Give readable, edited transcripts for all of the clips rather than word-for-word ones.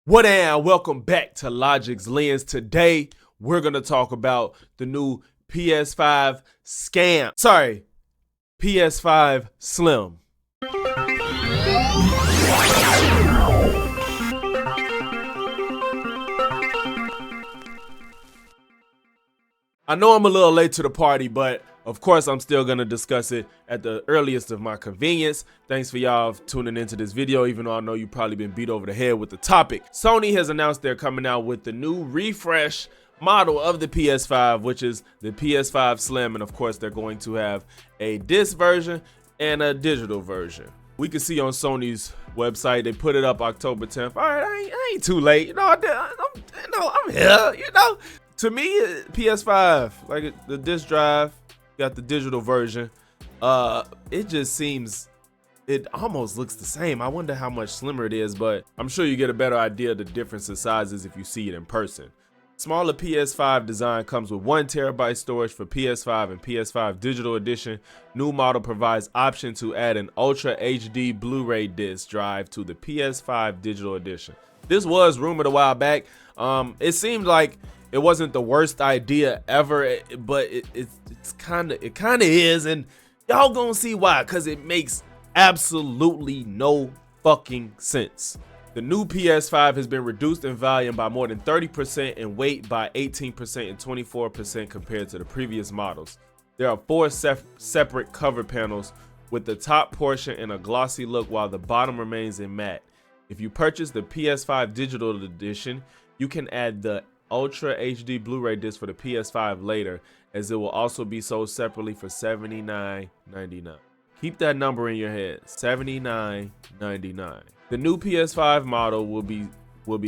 What and welcome back to Logix Lens. Today we're gonna talk about the new PS5 Scam. Sorry, PS5 Slim. I know I'm a little late to the party, but of course I'm still gonna discuss it at the earliest of my convenience. Thanks for y'all tuning into this video, even though I know you've probably been beat over the head with the topic. Sony has announced they're coming out with the new refresh model of the PS5, which is the PS5 Slim, and of course they're going to have a disc version and a digital version. We can see on Sony's website, they put it up October 10th. All right, I ain't too late. I'm here, To me, PS5, like the disc drive, got the digital version. It just seems, it almost looks the same. I wonder how much slimmer it is, but I'm sure you get a better idea of the difference in sizes if you see it in person. Smaller PS5 design comes with 1 terabyte storage for PS5 and PS5 Digital Edition. New model provides option to add an Ultra HD Blu-ray disc drive to the PS5 Digital Edition. This was rumored a while back. It seemed like it wasn't the worst idea ever, but it kind of is, and y'all gonna see why, because it makes absolutely no fucking sense. The new PS5 has been reduced in volume by more than 30% and weight by 18% and 24% compared to the previous models. There are 4 separate cover panels, with the top portion in a glossy look while the bottom remains in matte. If you purchase the PS5 Digital Edition, you can add the Ultra HD Blu-ray disc for the PS5 later, as it will also be sold separately for $79.99. Keep that number in your head, $79.99. The new PS5 model will be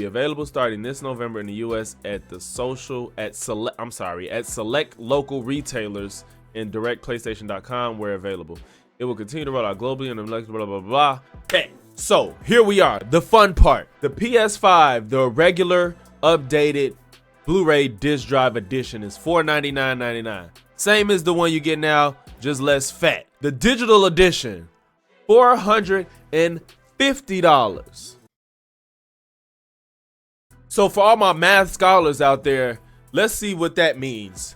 available starting this November in the US at select local retailers and directPlaystation.com where available. It will continue to roll out globally and blah blah blah blah. Okay, so here we are, the fun part. The PS5, the regular updated Blu-ray disc drive edition, is $499.99. Same as the one you get now, just less fat. The digital edition, $450. So for all my math scholars out there, let's see what that means.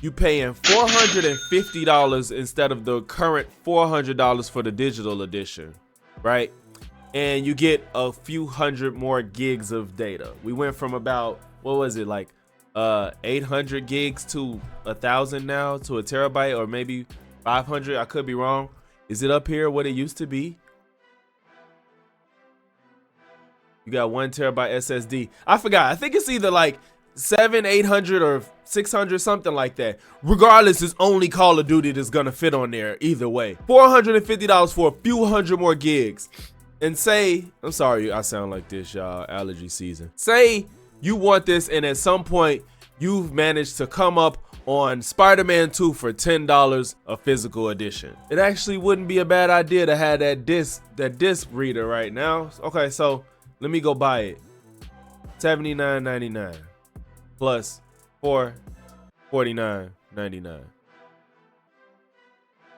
You paying $450 instead of the current $400 for the digital edition, right? And you get a few hundred more gigs of data. We went from about, what was it, like 800 gigs to 1,000 now, to a terabyte, or maybe 500. I could be wrong. Is it up here what it used to be? You got 1 terabyte SSD. I forgot. I think it's either like 800 or 600, something like that. Regardless, it's only Call of Duty that's gonna fit on there either way. $450 for a few hundred more gigs. And say, I'm sorry I sound like this, y'all, allergy season. Say you want this, and at some point you've managed to come up on Spider-Man 2 for $10, a physical edition. It actually wouldn't be a bad idea to have that disc reader right now. Okay, so let me go buy it. $79.99 plus $449.99.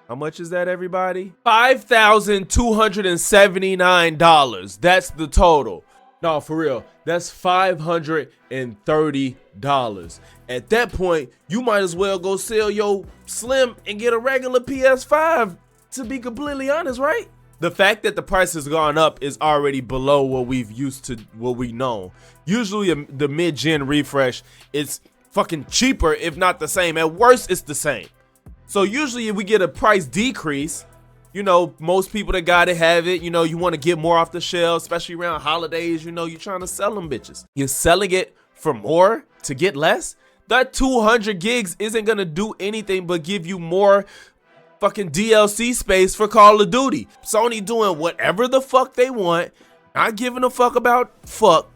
How much is that, everybody? $5,279. That's the total. No, for real, that's $530. At that point, you might as well go sell your Slim and get a regular PS5, to be completely honest, right? The fact that the price has gone up is already below what we know. Usually the mid-gen refresh, it's fucking cheaper, if not the same. At worst, it's the same. So usually if we get a price decrease, you know, most people that got it have it. You know, you want to get more off the shelf, especially around holidays. You know, you're trying to sell them bitches. You're selling it for more to get less? That 200 gigs isn't going to do anything but give you more fucking DLC space for Call of Duty. Sony doing whatever the fuck they want, not giving a fuck about fuck.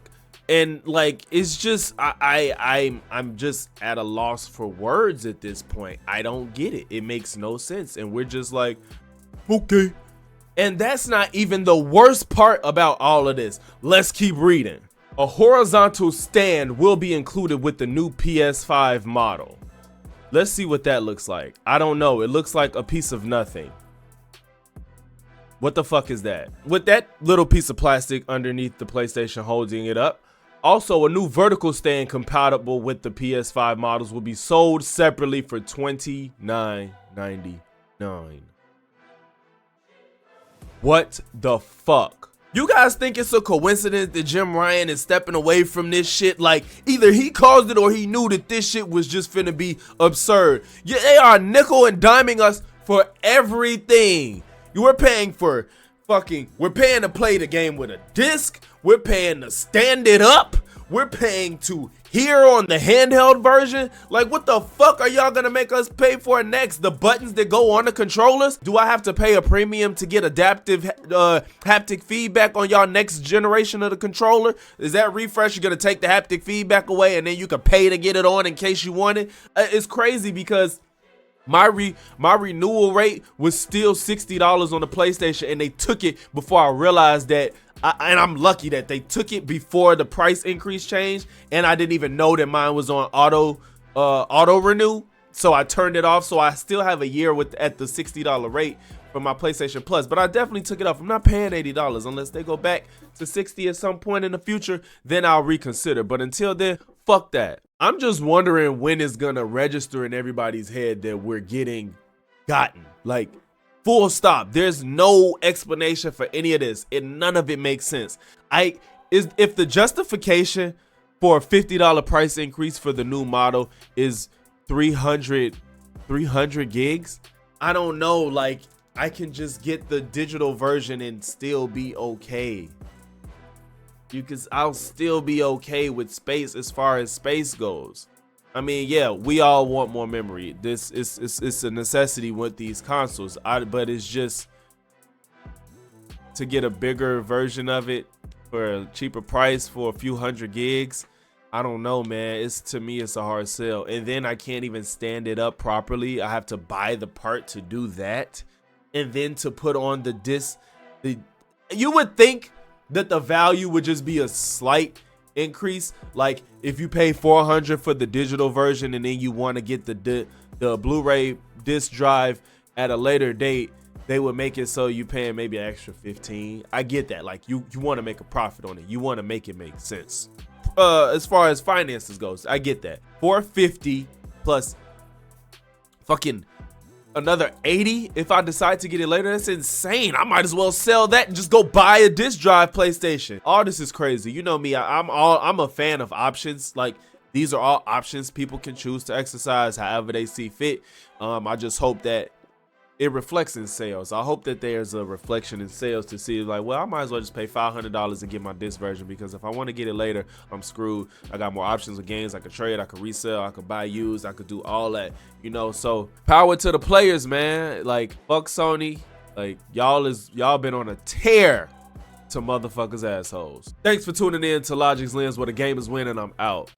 And like, it's just, I'm just at a loss for words at this point. I don't get it. It makes no sense. And we're just like, okay. And that's not even the worst part about all of this. Let's keep reading. A horizontal stand will be included with the new PS5 model. Let's see what that looks like. I don't know. It looks like a piece of nothing. What the fuck is that? With that little piece of plastic underneath the PlayStation holding it up. Also, a new vertical stand compatible with the PS5 models will be sold separately for $29.99. What the fuck? You guys think it's a coincidence that Jim Ryan is stepping away from this shit? Like, either he caused it or he knew that this shit was just finna be absurd. Yeah, they are nickel and diming us for everything. We're paying for we're paying to play the game with a disc. We're paying to stand it up. We're paying to hear on the handheld version. Like, what the fuck are y'all gonna make us pay for next? The buttons that go on the controllers? Do I have to pay a premium to get adaptive haptic feedback on y'all next generation of the controller? Is that refresh gonna take the haptic feedback away and then you can pay to get it on in case you want it? It's crazy because my renewal rate was still $60 on the PlayStation, and they took it before I realized that. And I'm lucky that they took it before the price increase changed, and I didn't even know that mine was on auto renew. So I turned it off. So I still have a year at the $60 rate for my PlayStation Plus, but I definitely took it off. I'm not paying $80 unless they go back to 60 at some point in the future. Then I'll reconsider. But until then, fuck that. I'm just wondering when it's gonna register in everybody's head that we're getting gotten. Like, full stop. There's no explanation for any of this, and none of it makes sense. If the justification for a $50 price increase for the new model is 300 gigs, I don't know. Like, I can just get the digital version and still be okay. I'll still be okay with space as far as space goes. I mean, yeah, we all want more memory. It's a necessity with these consoles. But it's just to get a bigger version of it for a cheaper price for a few hundred gigs. I don't know, man. To me, it's a hard sell. And then I can't even stand it up properly. I have to buy the part to do that, and then to put on the disc. You would think that the value would just be a slight increase. Like, if you pay $400 for the digital version and then you want to get the Blu-ray disc drive at a later date, they would make it so you paying maybe an extra $15. I get that. Like, you want to make a profit on it. You want to make it make sense. As far as finances goes, I get that. $450 plus fucking another $80 if I decide to get it later. That's insane. I might as well sell that and just go buy a disc drive PlayStation. All this is crazy. You know me, I'm a fan of options. Like, these are all options people can choose to exercise however they see fit. I just hope that it reflects in sales. I hope that there's a reflection in sales to see, like, well, I might as well just pay $500 and get my disc version, because if I want to get it later, I'm screwed. I got more options with games. I could trade, I could resell, I could buy used, I could do all that, you know. So power to the players, man. Like, fuck Sony. Like, y'all been on a tear to motherfuckers assholes. Thanks for tuning in to Logix Lens, where the game is winning. I'm out.